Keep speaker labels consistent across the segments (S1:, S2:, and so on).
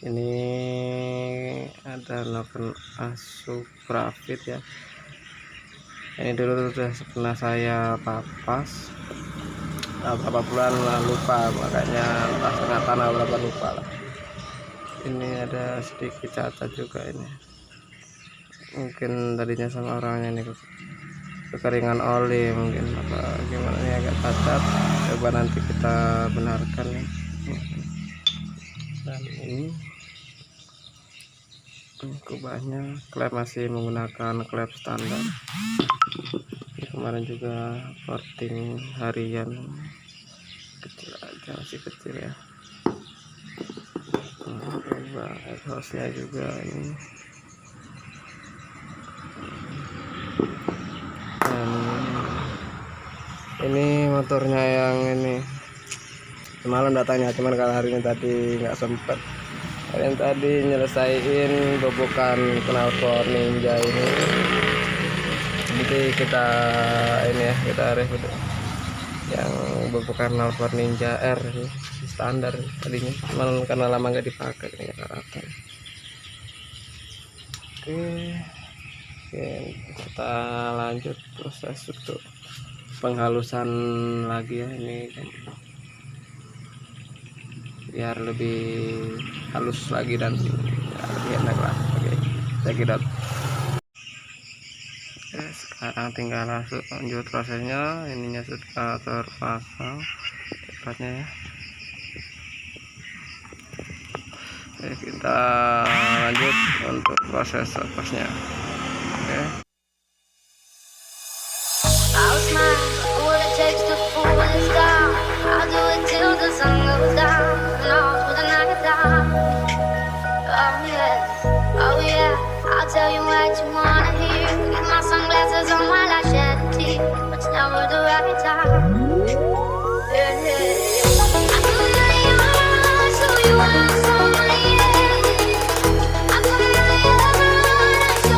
S1: Ini ada noken Asuprafit ya. Ini dulu sudah pernah saya papas berapa bulan lalu, lupa, makanya entah setengah tanah berapa lupa lah. Ini ada sedikit cacat juga, ini mungkin tadinya sama orangnya ini kekeringan oli mungkin, apa gimana, ini agak cacat. Coba nanti kita benarkan ya. Dan ini kubahnya klep masih menggunakan klep standar. Kemarin juga porting harian kecil aja, masih kecil ya. Coba exhaustnya juga ini. Dan ini motornya yang ini semalam datangnya, cuman kalau hari ini tadi nggak sempet. Kalian tadi nyelesain bobokan knalpot Ninja ini. Nanti kita ini ya, kita review yang bobokan knalpot Ninja R ini, standar tadinya, cuman karena lama nggak dipakai ini karatan. Oke, kita lanjut proses untuk penghalusan lagi ya, ini kan biar lebih halus lagi dan ya, lebih enak lah. Oke, check it out. Oke, sekarang tinggal lanjut prosesnya. Ininya sudah terpasang tepatnya ya. Oke, kita lanjut untuk proses lepasnya. Oke.
S2: I'll tell you what you wanna hear. Get my sunglasses on while I shed a tear. It's never the right time. Yeah, yeah. I put my arms so you want somebody else. I put my arms so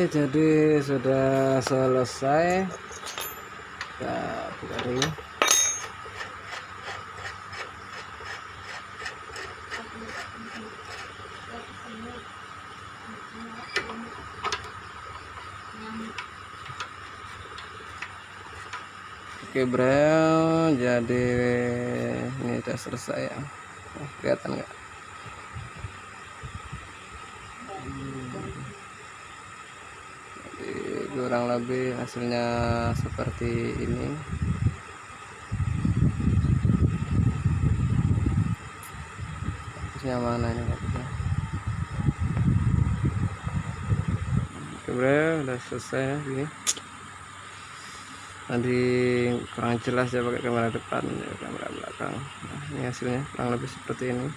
S1: jadi sudah selesai. Kita buka dulu. Oke bro, jadi ini udah selesai ya. Kelihatan nggak? Jadi kurang lebih hasilnya seperti ini. Harusnya mana ini harusnya? Oke bro, udah selesai ya ini. Tadi kurang jelas ya pakai kamera depan ya, kamera belakang. Nah, ini hasilnya kurang lebih seperti ini.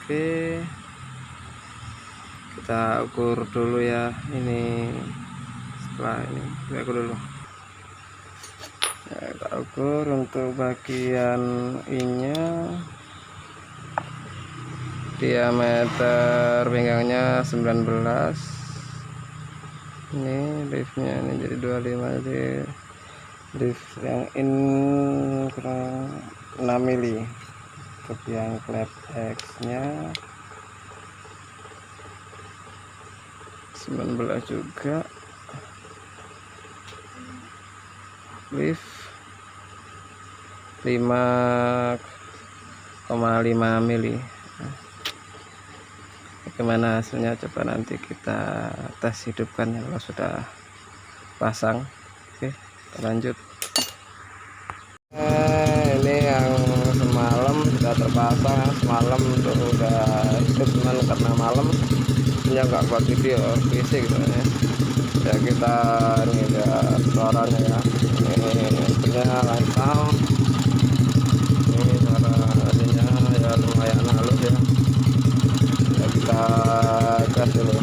S1: Oke, kita ukur dulu ya ini. Setelah ini kita ukur dulu ya, kita ukur untuk bagian ininya. Diameter pinggangnya 19, ini liftnya ini jadi 25, jadi lift yang in kurang 6 mili. Untuk yang klep X nya 19 juga, lift 5,5 mili. Bagaimana hasilnya, coba nanti kita tes hidupkan ya kalau sudah pasang. Oke, kita lanjut. Ini yang semalam sudah terpasang, semalam sudah hidup, cuman karena malam ya nggak buat video PC gitu ya, kita ini ya suaranya ya, ini punya lancar, ini suaranya ya lumayan halus ya. Kita gas dulu.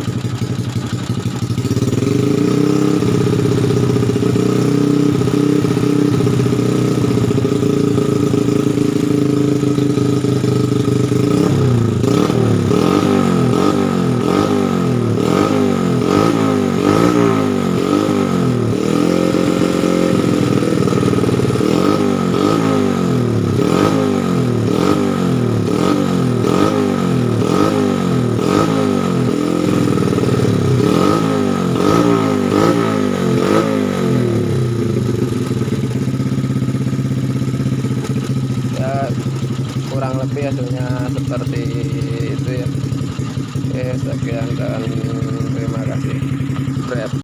S1: Kurang lebih hasilnya seperti itu ya. Oke, sekian dan terima kasih.